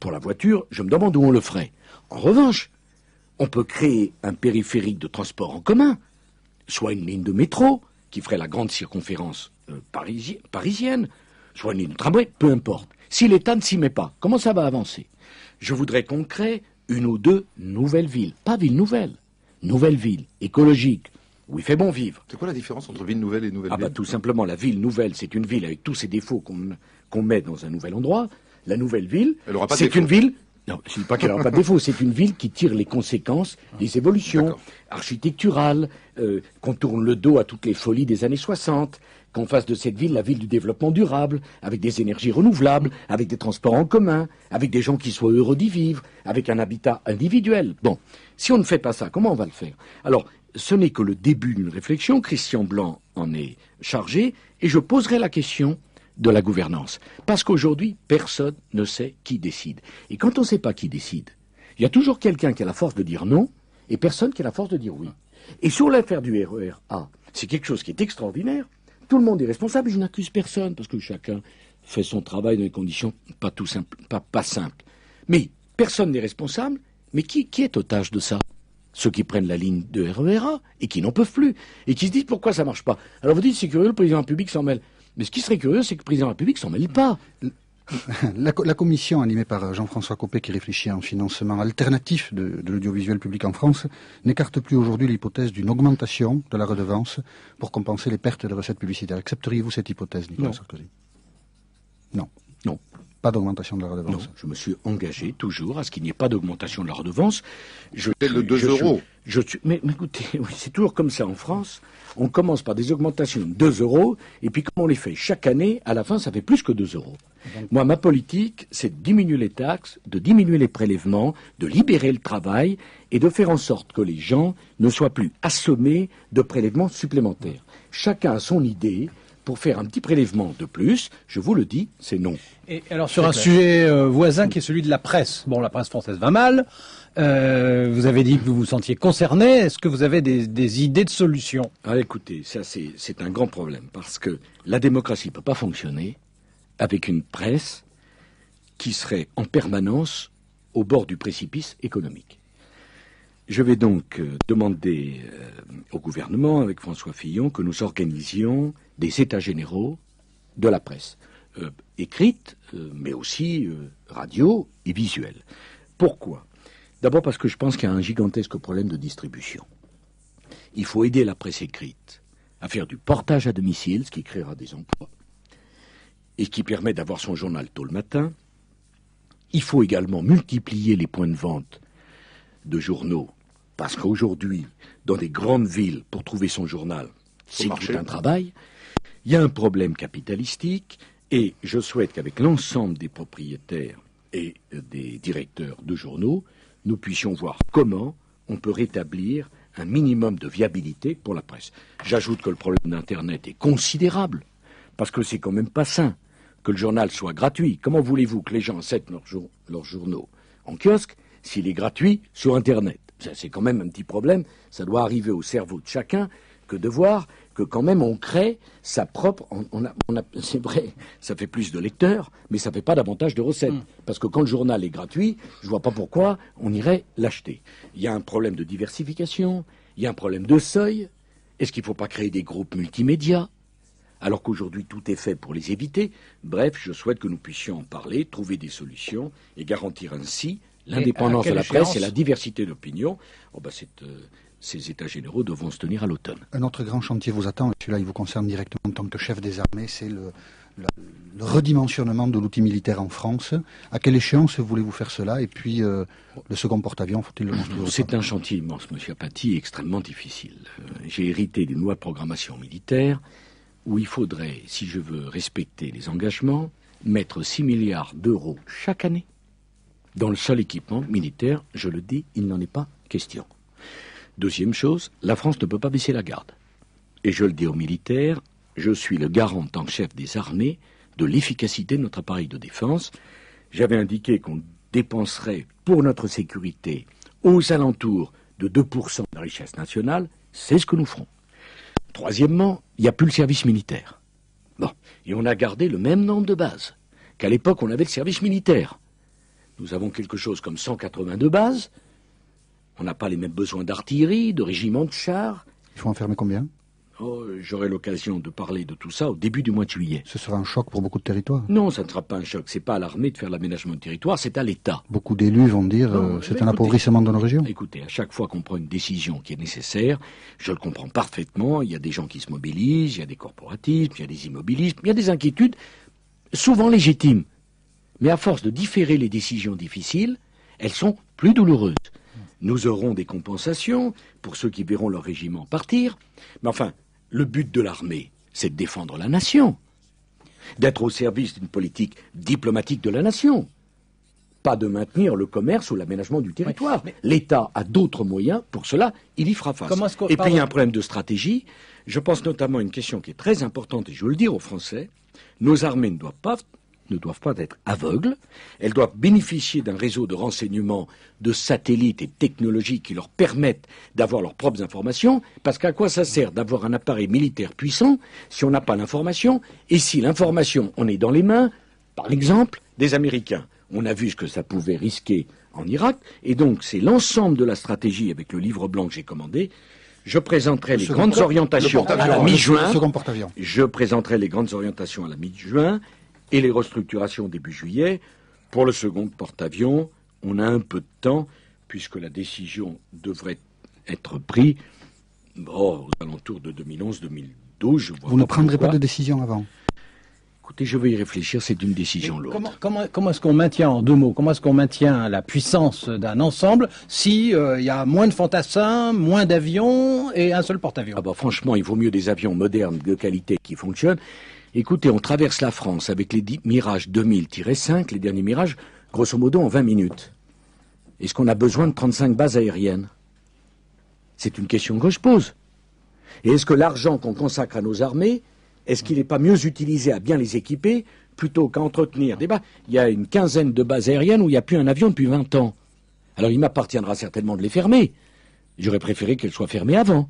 pour la voiture, je me demande où on le ferait. En revanche, on peut créer un périphérique de transport en commun soit une ligne de métro, qui ferait la grande circonférence parisienne, soit une ligne de tramway, peu importe. Si l'État ne s'y met pas, comment ça va avancer? Je voudrais qu'on crée une ou deux nouvelles villes, pas villes nouvelles, nouvelles villes, écologiques, où il fait bon vivre. C'est quoi la différence entre ville nouvelle et nouvelle ville? Tout simplement, la ville nouvelle, c'est une ville avec tous ses défauts qu'on met dans un nouvel endroit. La nouvelle ville, c'est une ville... Non, je ne dis pas qu'elle n'aura pas de défaut, c'est une ville qui tire les conséquences des évolutions architecturales, qu'on tourne le dos à toutes les folies des années 60, qu'on fasse de cette ville la ville du développement durable, avec des énergies renouvelables, avec des transports en commun, avec des gens qui soient heureux d'y vivre, avec un habitat individuel. Bon, si on ne fait pas ça, comment on va le faire? Alors, ce n'est que le début d'une réflexion, Christian Blanc en est chargé, et je poserai la question de la gouvernance. Parce qu'aujourd'hui, personne ne sait qui décide. Et quand on ne sait pas qui décide, il y a toujours quelqu'un qui a la force de dire non, et personne qui a la force de dire oui. Et sur l'affaire du RER A, c'est quelque chose qui est extraordinaire. Tout le monde est responsable, et je n'accuse personne, parce que chacun fait son travail dans des conditions pas simples. Mais personne n'est responsable, mais qui est otage de ça? Ceux qui prennent la ligne de RER A, et qui n'en peuvent plus, et qui se disent pourquoi ça ne marche pas. Alors vous dites, c'est curieux, le président de la République s'en mêle. Mais ce qui serait curieux, c'est que le président de la République s'en mêle pas. La commission animée par Jean-François Copé, qui réfléchit à un financement alternatif de l'audiovisuel public en France, n'écarte plus aujourd'hui l'hypothèse d'une augmentation de la redevance pour compenser les pertes de recettes publicitaires. Accepteriez-vous cette hypothèse, Nicolas Sarkozy? Non. Non. Pas d'augmentation de la redevance. Non, je me suis engagé toujours à ce qu'il n'y ait pas d'augmentation de la redevance. C'est le 2 euros. Mais écoutez, oui, c'est toujours comme ça en France. On commence par des augmentations de 2 euros, et puis comme on les fait chaque année, à la fin, ça fait plus que 2 euros. Moi, ma politique, c'est de diminuer les taxes, de diminuer les prélèvements, de libérer le travail, et de faire en sorte que les gens ne soient plus assommés de prélèvements supplémentaires. Chacun a son idée. Pour faire un petit prélèvement de plus, je vous le dis, c'est non. Et alors sur un sujet voisin qui est celui de la presse. Bon, la presse française va mal. Vous avez dit que vous vous sentiez concerné. Est-ce que vous avez des idées de solutions? Ah, écoutez, ça c'est un grand problème parce que la démocratie ne peut pas fonctionner avec une presse qui serait en permanence au bord du précipice économique. Je vais donc demander au gouvernement, avec François Fillon, que nous organisions des états généraux de la presse, écrite, mais aussi radio et visuelle. Pourquoi? D'abord parce que je pense qu'il y a un gigantesque problème de distribution. Il faut aider la presse écrite à faire du portage à domicile, ce qui créera des emplois, et qui permet d'avoir son journal tôt le matin. Il faut également multiplier les points de vente de journaux, parce qu'aujourd'hui, dans des grandes villes, pour trouver son journal, c'est tout un travail. Il y a un problème capitalistique, et je souhaite qu'avec l'ensemble des propriétaires et des directeurs de journaux, nous puissions voir comment on peut rétablir un minimum de viabilité pour la presse. J'ajoute que le problème d'Internet est considérable, parce que c'est quand même pas sain que le journal soit gratuit. Comment voulez-vous que les gens achètent leurs journaux en kiosque s'il est gratuit sur Internet? Ça, c'est quand même un petit problème. Ça doit arriver au cerveau de chacun que de voir que quand même on crée sa propre... c'est vrai, ça fait plus de lecteurs, mais ça ne fait pas davantage de recettes. Parce que quand le journal est gratuit, je ne vois pas pourquoi on irait l'acheter. Il y a un problème de diversification, il y a un problème de seuil. Est-ce qu'il ne faut pas créer des groupes multimédia alors qu'aujourd'hui tout est fait pour les éviter? Bref, je souhaite que nous puissions en parler, trouver des solutions et garantir ainsi l'indépendance de la presse et la diversité d'opinion. Ces états généraux devront se tenir à l'automne. Un autre grand chantier vous attend, et celui-là il vous concerne directement en tant que chef des armées, c'est le redimensionnement de l'outil militaire en France. À quelle échéance voulez-vous faire cela? Et puis, le second porte-avions, faut-il le construire? C'est un chantier immense, monsieur Apathy, extrêmement difficile. J'ai hérité d'une loi de programmation militaire où il faudrait, si je veux respecter les engagements, mettre 6 milliards d'euros chaque année dans le seul équipement militaire. Je le dis, il n'en est pas question. Deuxième chose, la France ne peut pas baisser la garde. Et je le dis aux militaires, je suis le garant en tant que chef des armées de l'efficacité de notre appareil de défense. J'avais indiqué qu'on dépenserait pour notre sécurité aux alentours de 2% de la richesse nationale. C'est ce que nous ferons. Troisièmement, il n'y a plus le service militaire. Bon, et on a gardé le même nombre de bases qu'à l'époque on avait le service militaire. Nous avons quelque chose comme 182 bases. On n'a pas les mêmes besoins d'artillerie, de régiments de chars. Il faut en fermer combien? J'aurai l'occasion de parler de tout ça au début du mois de juillet. Ce sera un choc pour beaucoup de territoires. Non, ça ne sera pas un choc. C'est pas à l'armée de faire l'aménagement du territoire, c'est à l'État. Beaucoup d'élus vont dire c'est un appauvrissement de nos régions. Écoutez, à chaque fois qu'on prend une décision qui est nécessaire, je le comprends parfaitement, il y a des gens qui se mobilisent, il y a des corporatismes, il y a des immobilismes, il y a des inquiétudes, souvent légitimes. Mais à force de différer les décisions difficiles, elles sont plus douloureuses. Nous aurons des compensations pour ceux qui verront leur régiment partir, mais enfin, le but de l'armée, c'est de défendre la nation, d'être au service d'une politique diplomatique de la nation, pas de maintenir le commerce ou l'aménagement du territoire. Mais l'État a d'autres moyens, pour cela, il y fera face. Et puis il y a un problème de stratégie, je pense notamment à une question qui est très importante, et je veux le dire aux Français, nos armées ne doivent pas être aveugles, elles doivent bénéficier d'un réseau de renseignement, de satellites et de technologies qui leur permettent d'avoir leurs propres informations, parce qu'à quoi ça sert d'avoir un appareil militaire puissant si on n'a pas l'information, et si l'information on est dans les mains, par exemple, des Américains. On a vu ce que ça pouvait risquer en Irak, et donc c'est l'ensemble de la stratégie avec le livre blanc que j'ai commandé. Je présenterai les grandes orientations à la mi-juin. Je présenterai les grandes orientations à la mi-juin et les restructurations début juillet. Pour le second porte-avions, on a un peu de temps, puisque la décision devrait être prise aux alentours de 2011-2012. Vous ne prendrez pas de décision avant? Écoutez, je vais y réfléchir, c'est une décision lourde. Comment est-ce qu'on maintient, en deux mots, comment est-ce qu'on maintient la puissance d'un ensemble si y a moins de fantassins, moins d'avions et un seul porte-avions? Ah bah franchement, il vaut mieux des avions modernes de qualité qui fonctionnent. Écoutez, on traverse la France avec les Mirage 2000-5, les derniers Mirages, grosso modo en 20 minutes. Est-ce qu'on a besoin de 35 bases aériennes? C'est une question que je pose. Et est-ce que l'argent qu'on consacre à nos armées, est-ce qu'il n'est pas mieux utilisé à bien les équiper plutôt qu'à entretenir des bases? Il y a une quinzaine de bases aériennes où il n'y a plus un avion depuis 20 ans. Alors il m'appartiendra certainement de les fermer. J'aurais préféré qu'elles soient fermées avant.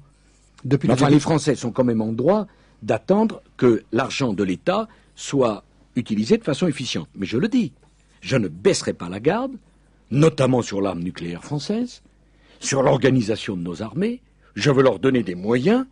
Mais enfin, les Français sont quand même en droit d'attendre que l'argent de l'État soit utilisé de façon efficiente. Mais je le dis, je ne baisserai pas la garde, notamment sur l'arme nucléaire française, sur l'organisation de nos armées. Je veux leur donner des moyens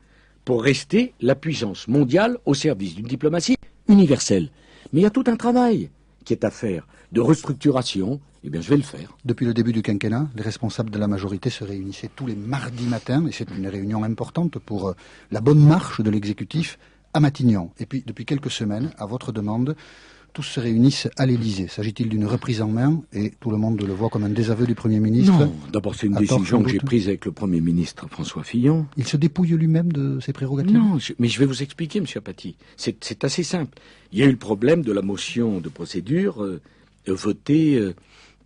pour rester la puissance mondiale au service d'une diplomatie universelle. Mais il y a tout un travail qui est à faire, de restructuration. Eh bien, je vais le faire. Depuis le début du quinquennat, les responsables de la majorité se réunissaient tous les mardis matins, et c'est une réunion importante pour la bonne marche de l'exécutif à Matignon. Et puis, depuis quelques semaines, à votre demande, tous se réunissent à l'Élysée. S'agit-il d'une reprise en main? Et tout le monde le voit comme un désaveu du Premier ministre? Non, d'abord c'est une décision que j'ai prise avec le Premier ministre François Fillon. Il se dépouille lui-même de ses prérogatives? Non, mais je vais vous expliquer, M. Apathy. C'est assez simple. Il y a eu le problème de la motion de procédure votée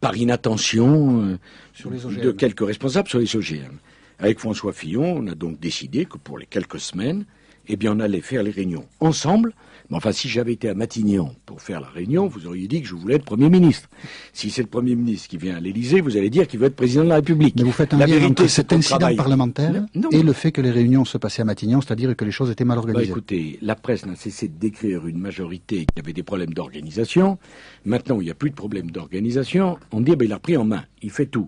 par inattention de quelques responsables sur les OGM. Avec François Fillon, on a donc décidé que pour les quelques semaines, eh bien, on allait faire les réunions ensemble. Mais enfin, si j'avais été à Matignon pour faire la réunion, vous auriez dit que je voulais être Premier ministre. Si c'est le Premier ministre qui vient à l'Élysée, vous allez dire qu'il veut être Président de la République. Mais vous faites un lien entre cet incident parlementaire et le fait que les réunions se passaient à Matignon, c'est-à-dire que les choses étaient mal organisées. Bah, écoutez, la presse n'a cessé de décrire une majorité qui avait des problèmes d'organisation. Maintenant, il n'y a plus de problème d'organisation. On dit, il a pris en main, il fait tout.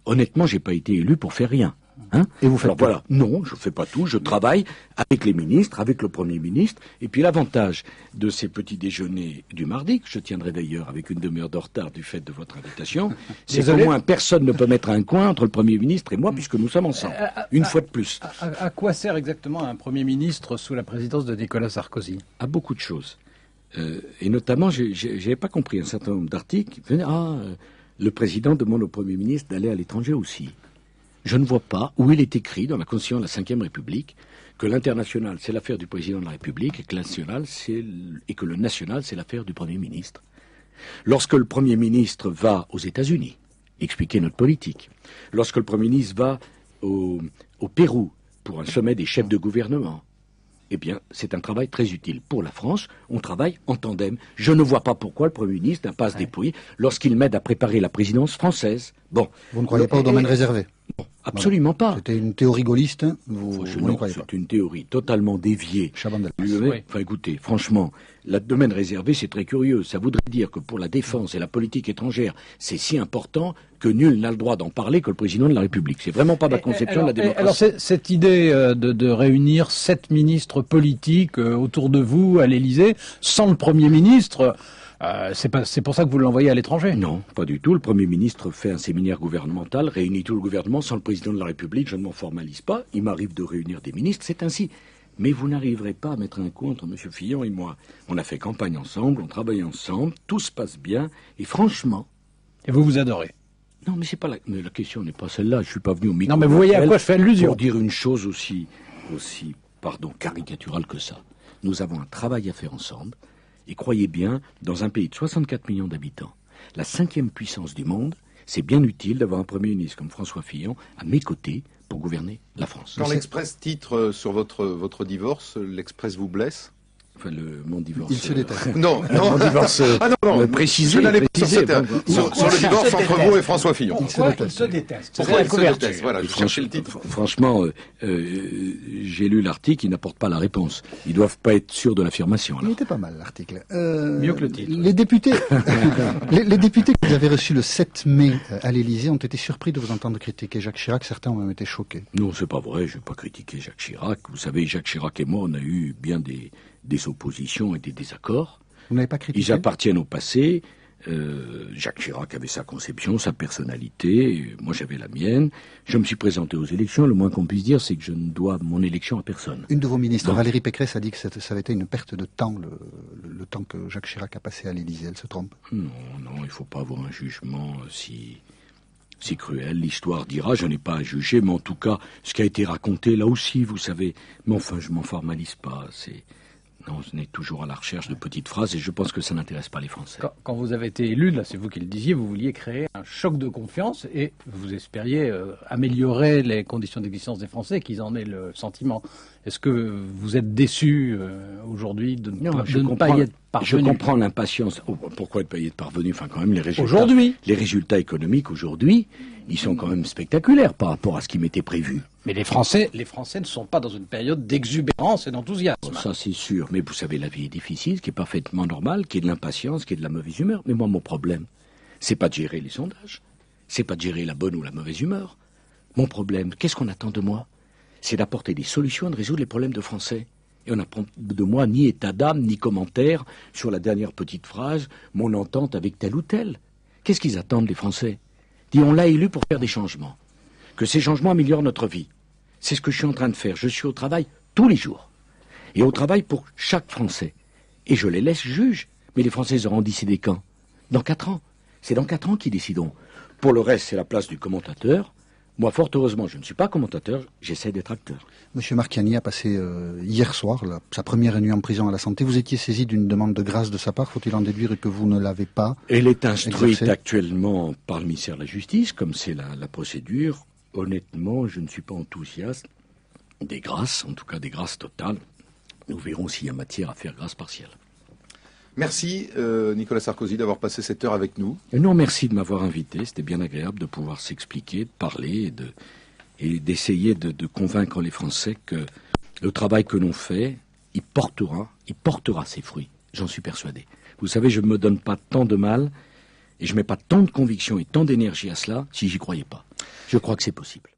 Honnêtement, j'ai pas été élu pour faire rien. Hein? Et vous faites voilà. Non, je fais pas tout. Je travaille avec les ministres, avec le Premier ministre. Et puis l'avantage de ces petits déjeuners du mardi, que je tiendrai d'ailleurs avec une demi-heure de retard du fait de votre invitation, c'est qu'au moins personne ne peut mettre un coin entre le Premier ministre et moi, puisque nous sommes ensemble. Une fois de plus. À quoi sert exactement un Premier ministre sous la présidence de Nicolas Sarkozy? À beaucoup de choses. Et notamment, j'avais pas compris un certain nombre d'articles qui venaient, le président demande au Premier ministre d'aller à l'étranger aussi. Je ne vois pas où il est écrit dans la Constitution de la Ve République que l'international, c'est l'affaire du président de la République et que le national, c'est l'affaire du Premier ministre. Lorsque le Premier ministre va aux États-Unis expliquer notre politique, lorsque le Premier ministre va au Pérou pour un sommet des chefs de gouvernement, eh bien, c'est un travail très utile. Pour la France, on travaille en tandem. Je ne vois pas pourquoi le Premier ministre n'a pas à se dépouiller lorsqu'il m'aide à préparer la présidence française. Bon. Vous ne croyez pas au domaine réservé? Bon. Absolument pas. C'était une théorie gaulliste, vous n'y croyez pas? C'est une théorie totalement déviée. Chaban-Delmas. Oui. Enfin écoutez, franchement, le domaine réservé, c'est très curieux. Ça voudrait dire que pour la défense et la politique étrangère, c'est si important que nul n'a le droit d'en parler que le président de la République. C'est vraiment pas ma conception de la démocratie. Alors cette idée de réunir 7 ministres politiques autour de vous à l'Élysée, sans le Premier ministre... c'est pour ça que vous l'envoyez à l'étranger? Non, pas du tout. Le Premier ministre fait un séminaire gouvernemental, réunit tout le gouvernement sans le président de la République. Je ne m'en formalise pas. Il m'arrive de réunir des ministres, c'est ainsi. Mais vous n'arriverez pas à mettre un coup entre M. Fillon et moi. On a fait campagne ensemble, on travaille ensemble, tout se passe bien, et franchement... Et vous vous adorez? Non, mais c'est pas mais la question n'est pas celle-là. Je suis pas venu au micro. Non, mais vous voyez à quoi je fais allusion. Pour dire une chose aussi, caricaturale que ça. Nous avons un travail à faire ensemble. Et croyez bien, dans un pays de 64 millions d'habitants, la 5e puissance du monde, c'est bien utile d'avoir un Premier ministre comme François Fillon à mes côtés pour gouverner la France. Quand l'Express titre sur votre divorce, l'Express vous blesse? Enfin, mon divorce... Il se déteste. Non, mon divorce... non, précisé. Je n'allais pas sur le divorce entre vous et François Fillon. Pourquoi il se déteste? Pourquoi il se déteste? Voilà, je cherchais le titre. Franchement, j'ai lu l'article, il n'apporte pas la réponse. Ils doivent pas être sûrs de l'affirmation. Il était pas mal, l'article. Mieux que le titre. Les députés, les députés que vous avez reçus le 7 mai à l'Élysée ont été surpris de vous entendre critiquer Jacques Chirac. Certains ont même été choqués. Non, c'est pas vrai. Je vais pas critiquer Jacques Chirac. Vous savez, Jacques Chirac et moi, on a eu bien des oppositions et des désaccords. Vous n'avez pas critiqué? Ils appartiennent au passé. Jacques Chirac avait sa conception, sa personnalité. Moi, j'avais la mienne. Je me suis présenté aux élections. Le moins qu'on puisse dire, c'est que je ne dois mon élection à personne. Une de vos ministres, Valérie Pécresse, a dit que ça avait été une perte de temps, le temps que Jacques Chirac a passé à l'Élysée. Elle se trompe? Non, il ne faut pas avoir un jugement si cruel. L'histoire dira, je n'ai pas à juger, mais en tout cas, ce qui a été raconté, là aussi, vous savez. Mais enfin, je m'en formalise pas. Non, on est toujours à la recherche de petites phrases et je pense que ça n'intéresse pas les Français. Quand vous avez été élu, là, c'est vous qui le disiez, vous vouliez créer un choc de confiance et vous espériez améliorer les conditions d'existence des Français, qu'ils en aient le sentiment. Est-ce que vous êtes déçu aujourd'hui de ne pas y être parvenu? Je comprends l'impatience. Pourquoi ne pas y être parvenu? Enfin, quand même, les résultats économiques aujourd'hui, ils sont quand même spectaculaires par rapport à ce qui m'était prévu. Mais les Français ne sont pas dans une période d'exubérance et d'enthousiasme. Ça, c'est sûr. Mais vous savez, la vie est difficile, ce qui est parfaitement normal, qui est de l'impatience, qui est de la mauvaise humeur. Mais moi, mon problème, c'est pas de gérer les sondages. C'est pas de gérer la bonne ou la mauvaise humeur. Mon problème, qu'est-ce qu'on attend de moi? C'est d'apporter des solutions et de résoudre les problèmes de Français. Et on n'apprend de moi ni état d'âme, ni commentaire sur la dernière petite phrase, mon entente avec tel ou tel. Qu'est-ce qu'ils attendent, les Français? On l'a élu pour faire des changements. Que ces changements améliorent notre vie. C'est ce que je suis en train de faire. Je suis au travail tous les jours. Et au travail pour chaque Français. Et je les laisse juger. Mais les Français auront décidé quand? Dans 4 ans. C'est dans 4 ans qu'ils décideront. Pour le reste, c'est la place du commentateur. Moi, fort heureusement, je ne suis pas commentateur, j'essaie d'être acteur. Monsieur Marchiani a passé hier soir sa première nuit en prison à la Santé. Vous étiez saisi d'une demande de grâce de sa part. Faut-il en déduire que vous ne l'avez pas? Elle est instruite actuellement par le ministère de la Justice, comme c'est la procédure. Honnêtement, je ne suis pas enthousiaste des grâces, en tout cas des grâces totales. Nous verrons s'il y a matière à faire grâce partielle. Merci Nicolas Sarkozy d'avoir passé cette heure avec nous. Et non, merci de m'avoir invité. C'était bien agréable de pouvoir s'expliquer, de parler et d'essayer de convaincre les Français que le travail que l'on fait, il portera ses fruits. J'en suis persuadé. Vous savez, je ne me donne pas tant de mal et je ne mets pas tant de conviction et tant d'énergie à cela si j'y croyais pas. Je crois que c'est possible.